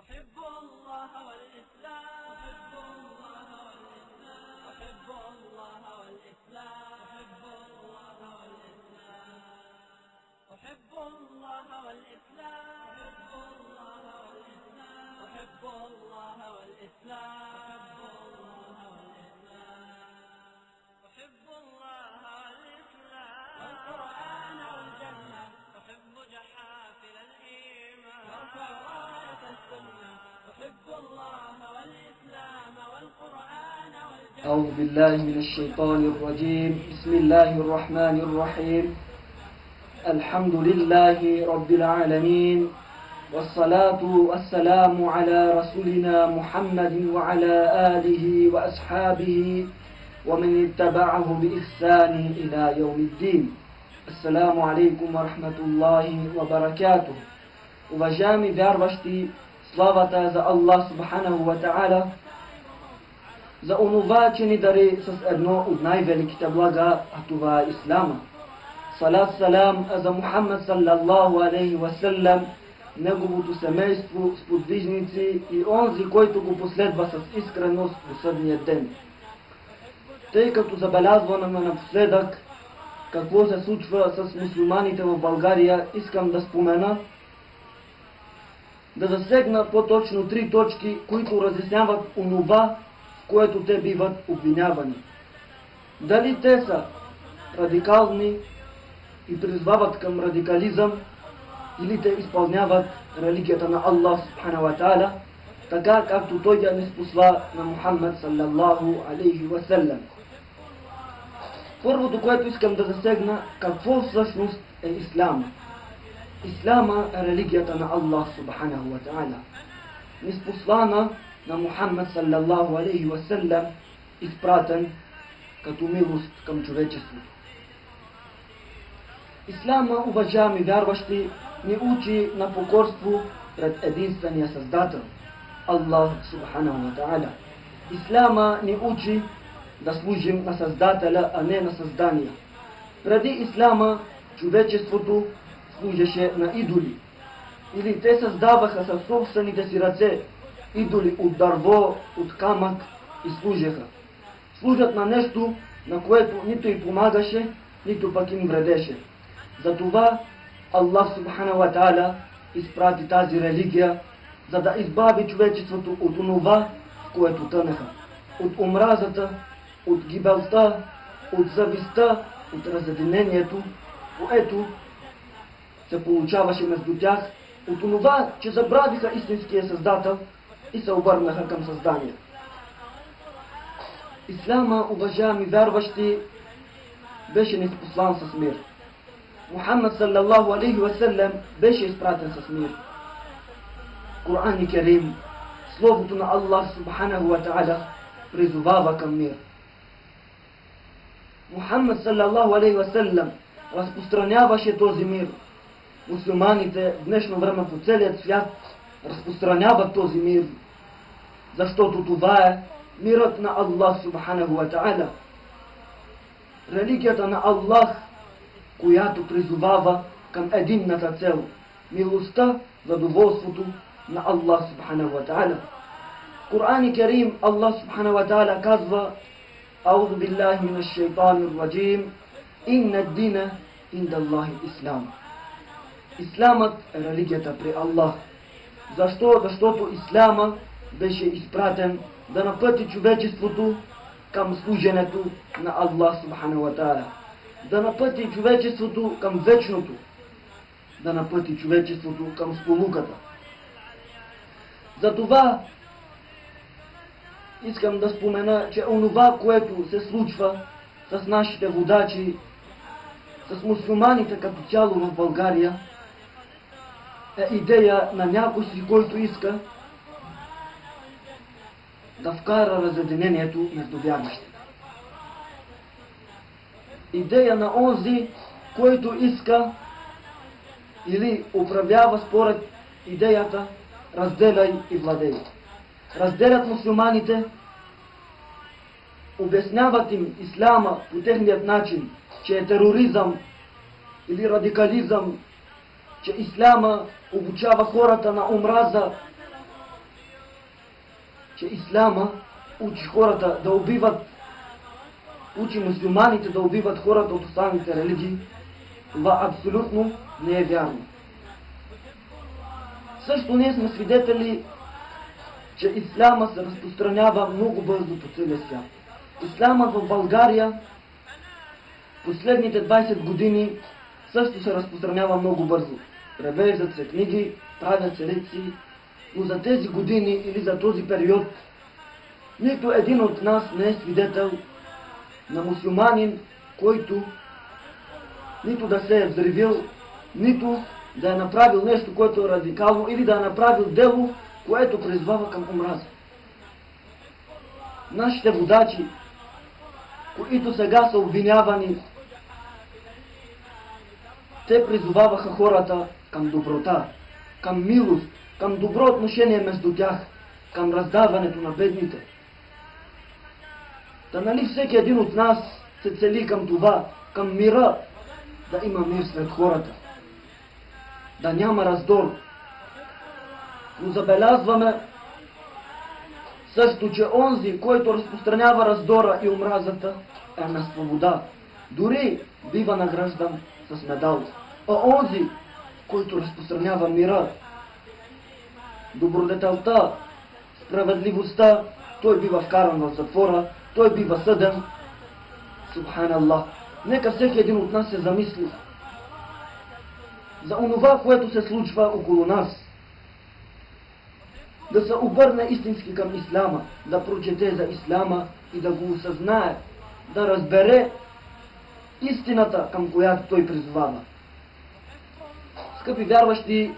أحب الله والإسلام، أحب الله والإسلام، أحب الله والإسلام، أحب الله والإسلام، أحب الله والإسلام، والقرآن والجنة، أحب جحافل الإيمان، وارفع راية السنة، أحب الله والإسلام والقرآن والجنة. أعوذ بالله من الشيطان الرجيم. بسم الله الرحمن الرحيم. الحمد لله رب العالمين، والصلاة والسلام على رسولنا محمد وعلى آله وأصحابه ومن اتبعه بإحسان إلى يوم الدين. السلام عليكم ورحمة الله وبركاته. Уважаеми вярващи, славата за Аллах Субханаху ва Та'аля, за онова, че ни дари с едно от най-великите блага, а това е Ислама. Салат салам за Мухаммад саллаллаху алейхи васелям, неговото семейство, сподвижници и онзи, който го последва с искреност до съдния ден. Тъй като забелязваме напоследък какво се случва с мюсюлманите в България, искам да спомена, да засегна по-точно 3 точки, които разясняват онова, в което те биват обвинявани. Дали те са радикални и призвават към радикализъм, или те изпълняват религията на Аллах Субханаху ва Та'аля, така както той я ниспосла на Мухаммад саллаллаху алейхи васелям. Първото, което искам да засегна, какво всъщност е Ислам. Ислама е религията на Аллах Субханаху ва Та'аля, ниспослана на Мухаммад саллаллаху алейхи васелям, изпратен като милост към човечеството. Ислама, уважаеми вярващи, ни учи на покорство пред единствения Създател, Аллах Субханаху ва Та'аля. Ислама ни учи да служим на Създателя, а не на създания. Преди Ислама човечеството служеше на идоли. Или те създаваха със собствените си ръце идоли от дърво, от камък и служеха. Служат на нещо, на което нито им помагаше, нито пък им вредеше. Затова Аллах Субханаху ва Та'аля изпрати тази религия, за да избави човечеството от онова, в което тънаха. От омразата, от гибелта, от завистта, от разединението, което се получаваше между тях, от онова, че забравиха истинския Създател и се обърнаха към създание. Ислама, уважаеми вярващи, беше ниспослан с мир. Мухаммад саллаллаху алейхи васелям беше изпратен с мир. Коран и Керим, словото на Аллах Субханаху ва Та'аля, призовава към мир. Мухаммад саллаллаху алейхи васелям разпространяваше този мир. Мусулманите в днешно време по целият свят разпространяват този мир, защото това е мирът на Аллах Субханаху ва Та'аля. Религията на Аллах, която призовава към единната цел – милостта, задоволството на Аллах Субханаху ва Та'аля. В Коран и Керим Аллах Субханаху ва Та'аля казва: Аузу биллахи минаш шайтанир раджим, инна ад-дина инда Аллахи ислам. Исламът е религията при Аллах. Защо? Защото Ислама беше изпратен да напъти човечеството към служенето на Аллах Субханаху ва Та'аля, да напъти човечеството към вечното, да напъти човечеството към сполуката. Затова искам да спомена, че онова, което се случва с нашите водачи, с мюсюлманите като цяло в България, е идея на някой си, който иска да вкара разединението между вярващите. Идея на онзи, който иска или управлява според идеята разделяй и владей. Разделят мюсюлманите, обясняват им исляма по техният начин, че е тероризъм или радикализъм, че исляма обучава хората на омраза, че ислама учи хората да убиват, учи мюсюлманите да убиват хората от останалите религии, това абсолютно не е вярно. Също ние сме свидетели, че исляма се разпространява много бързо по целия свят. Исламът в България последните 20 години също се разпространява много бързо. Превеждат се книги, правят се лекции, но за тези години или за този период нито един от нас не е свидетел на мюсюлманин, който нито да се е взривил, нито да е направил нещо, което е радикално, или да е направил дело, което призвава към омраза. Нашите водачи, които сега са обвинявани, те призоваваха хората към доброта, към милост, към добро отношение между тях, към раздаването на бедните. Та нали всеки един от нас се цели към това, към мира, да има мир сред хората, да няма раздор. Но забелязваме също, че онзи, който разпространява раздора и омразата, е на свобода. Дори бива награждан с медал. А онзи, който разпространява мира, добродетелта, справедливостта, той бива вкаран в затвора, той бива съден. Субханаллах. Нека всеки един от нас се замисли за онова, което се случва около нас. Да се обърне истински към исляма, да прочете за исляма и да го осъзнае, да разбере истината, към която той призовава. Скъпи вярващи,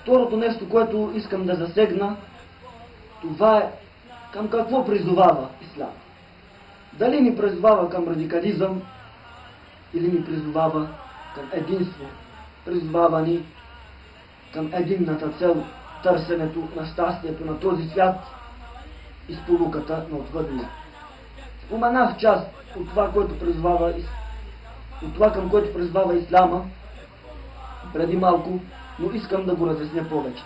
второто нещо, което искам да засегна, това е към какво призовава ислам. Дали ни призовава към радикализъм или ни призовава към единство, призовава ни към единната цел, търсенето на щастието на този свят и сполуката на отвъдния. Споменах част от това, което призовава, от това, към което призовава исляма преди малко, но искам да го разясня повече.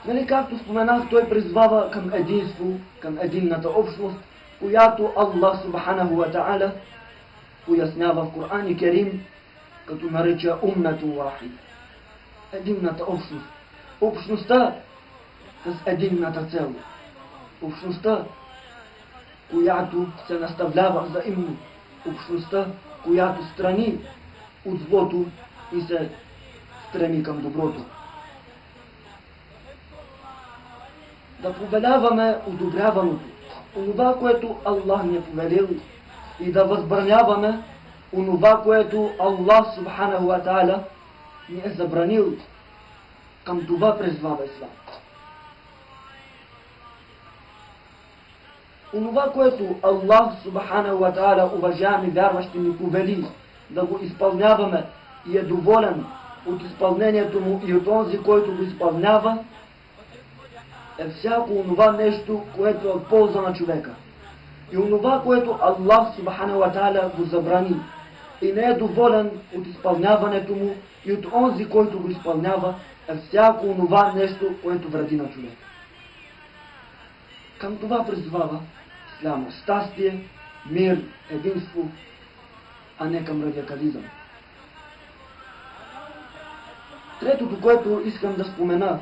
Нали, както споменах, той призвава към единство, към единната общност, която Аллах Субханаху ва Та'аля пояснява в Коран и Керим, като нарича уммету вахид. Единната общност. Общността с единната цел. Общността, която се наставлява взаимно. Общността, която страни от злото и се стреми към доброто. Да повеляваме одобряваното, онова, което Аллах ни е повелил, и да възбраняваме онова, което Аллах Субханаху ва Та'аля ни е забранил. Към това призвава ислам. Онова, което Аллах Субханаху ва Та'аля, уважаеми вярващи, ни повели да го изпълняваме и е доволен от изпълнението му и от онзи, който го изпълнява, е всяко онова нещо, което е от полза на човека. И онова, което Аллах Субханаху ва Та'аля го забрани и не е доволен от изпълняването му и от онзи, който го изпълнява, е всяко онова нещо, което вреди на човек. Към това призовава исляма. Щастие, мир, единство, а не към радикализъм. Третото, което искам да спомена,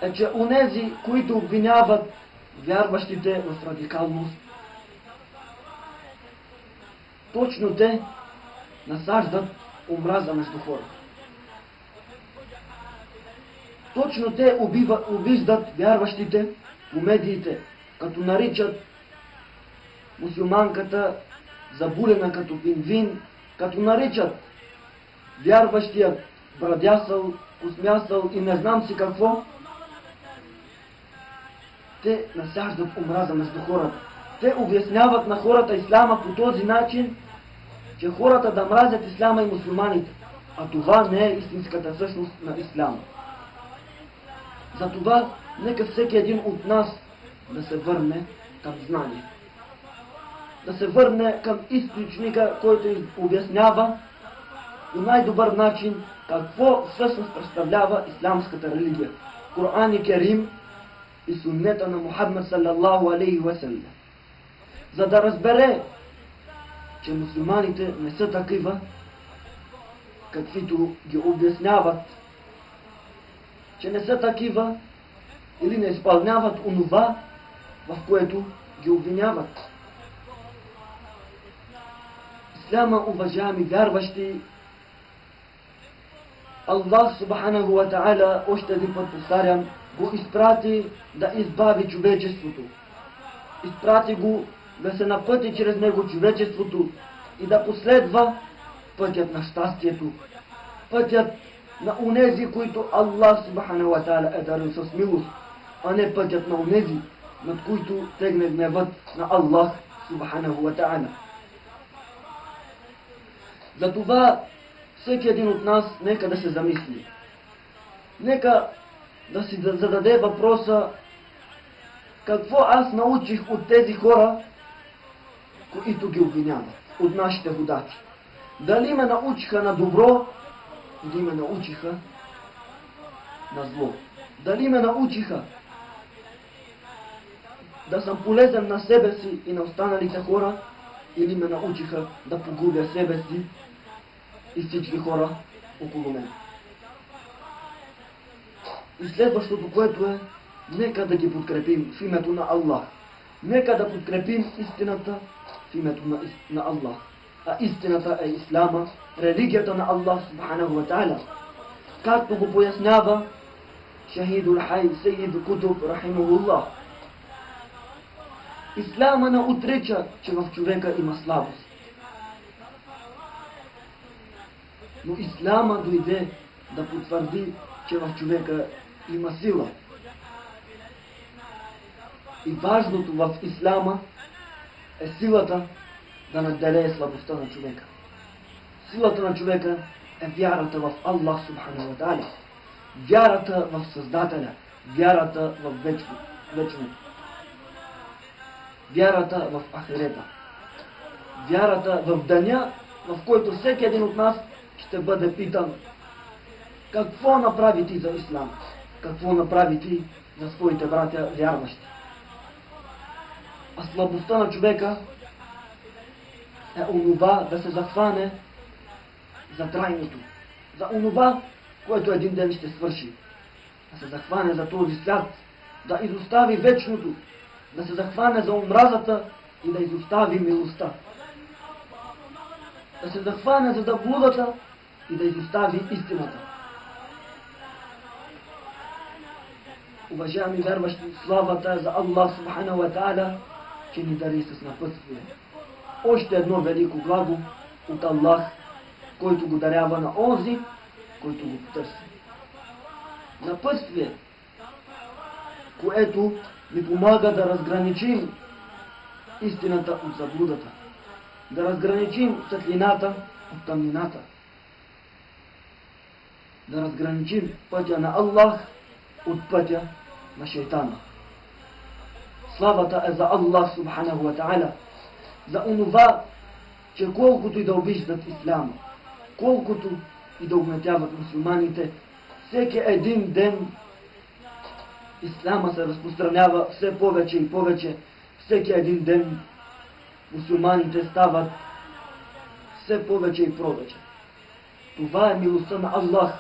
е, че онези, които обвиняват вярващите в радикалност, точно те насаждат омраза между хората. Точно те обиждат вярващите по медиите, като наричат мюсюлманката забулена като пингвин, като наричат вярващият брадясъл, космясъл и не знам си какво. Те насаждат омраза между хората. Те обясняват на хората исляма по този начин, че хората да мразят исляма и мюсюлманите. А това не е истинската същност на исляма. Затова нека всеки един от нас да се върне към знание. Да се върне към източника, който обяснява по най-добър начин какво всъщност представлява исламската религия. Коран и Керим и суннета на Мухаммад саллаллаху алейхи ва саллям. За да разбере, че мусулманите не са такива, каквито ги обясняват, че не са такива или не изпълняват онова, в което ги обвиняват. Исляма, уважаеми вярващи, Аллах субханаху ва та'аля, още един път повтарям, го изпрати да избави човечеството. Изпрати го да се напъти чрез него човечеството и да последва пътят на щастието, пътят на унези, които Аллах субханаху ва та'аля е дарил с милост, а не пътят на унези, над които тегне гневът на Аллах субханаху ва та'аля. Затова всеки един от нас нека да се замисли. Нека да си зададе въпроса: какво аз научих от тези хора, които ги обвиняват, от нашите водачи? Дали ме научиха на добро или ме научиха на зло? Дали ме научиха да съм полезен на себе си и на останалите хора, или ме научиха да погубя себе си и всички хора около мен? И следващото, което е, нека да ги подкрепим в името на Аллах. Нека да подкрепим истината в името на Аллах. А истината е Ислама, религията на Аллах субханаху ва та'аля. Както го пояснява Шахидул Хай Сейид Кутуб рахимахуллах. Ислама не отрича, че в човека има слабост. Но Ислама дойде да потвърди, че в човека има сила. И важното в Ислама е силата да наделее слабостта на човека. Силата на човека е вярата в Аллах субханаху ва та'аля, вярата в Създателя, вярата в вечното, вярата в ахирета, вярата в деня, в който всеки един от нас ще бъде питан: какво направи ти за Ислам? Какво направи ти за своите братя вярващи? А слабостта на човека е онова да се захване за трайното, за онова, което един ден ще свърши. Да се захване за този свят, да изостави вечното, да се захване за омразата и да изостави милостта. Да се захване за заблудата и да изостави истината. Уважаеми вярващи, славата е за Аллах субханаху ва та'аля, че ни дари с напътствие. Още едно велико благо от Аллах, който го дарява на онзи, който го потърси. Напътствие, което ни помага да разграничим истината от заблудата, да разграничим светлината от тъмнината, да разграничим пътя на Аллах от пътя на шейтана. Славата е за Аллах субханаху ва та'аля, за онова, че колкото и да обиждат Исляма, колкото и да угнетяват мусулманите, всеки един ден Исляма се разпространява все повече и повече. Всеки един ден мусулманите стават все повече и повече. Това е милостта на Аллах.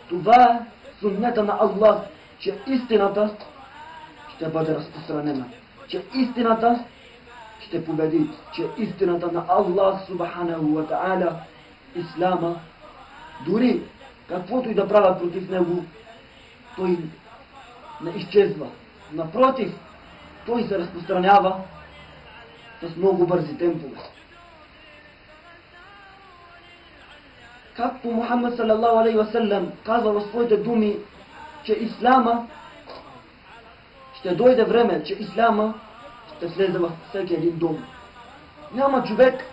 Това е суннета на Аллах, че истината ще бъде разпространена, че истината ще победи, че истината на Аллах субханаху ва та'аля, Ислама, дори каквото и да правят против него, той не изчезва. Напротив, той се разпространява с много бързи темпове. Както Мухаммад саллаллаху алейхи ва саллям казва в своите думи, че Ислама ще дойде време, че Ислама ще влезе във всеки един дом. Няма човек,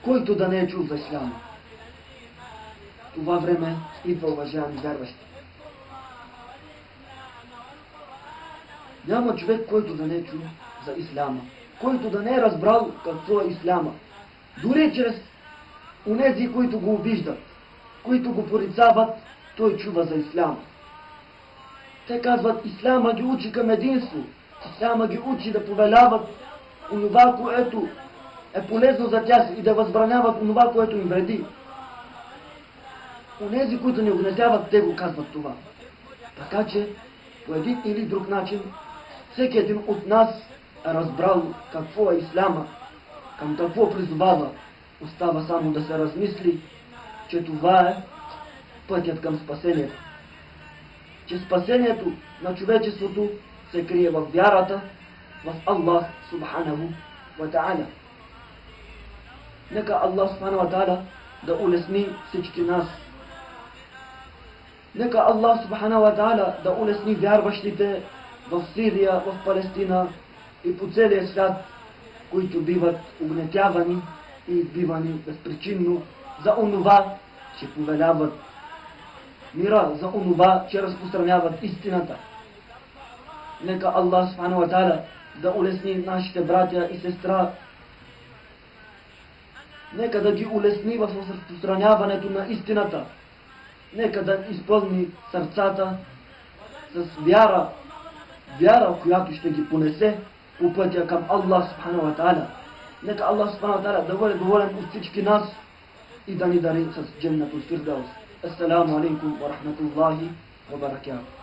който да не е чул за Ислама. Това време идва, уважаеми вярващи. Няма човек, който да не е чул за Исляма, който да не е разбрал какво е Исляма. Дори чрез онези, които го обиждат, които го порицават, той чува за ислам. Те казват, ислама ги учи към единство. Ислама ги учи да повеляват онова, което е полезно за тях и да възбраняват онова, което им вреди. Онези, които не угнетяват, те го казват това. Така че, по един или друг начин, всеки един от нас е разбрал какво е исляма, към какво призовава. Остава само да се размисли, че това е пътят към спасението. Че спасението на човечеството се крие в вярата в Аллах Субханаху ва Та'аля. Нека Аллах Субханаху ва Та'аля да улесни всички нас. Нека Аллах Субханаху ва Та'аля да улесни вярващите в Сирия, в Палестина и по целия свят, които биват угнетявани и избивани безпричинно за онова, че повеляват мира, за онова, че разпространяват истината. Нека Аллах Субханаху ва Та'аля да улесни нашите братя и сестра. Нека да ги улесни в разпространяването на истината. Нека да изпълни сърцата с вяра, която ще ги понесе по пътя към Аллах Субханаху ва Та'аля. Нека Аллах Субханаху ва Та'аля да бъде доволен от всички нас и да ни дари с Джаннатул Фирдаус. Ассаламу алейкум ва рахматуллахи ва баракатух.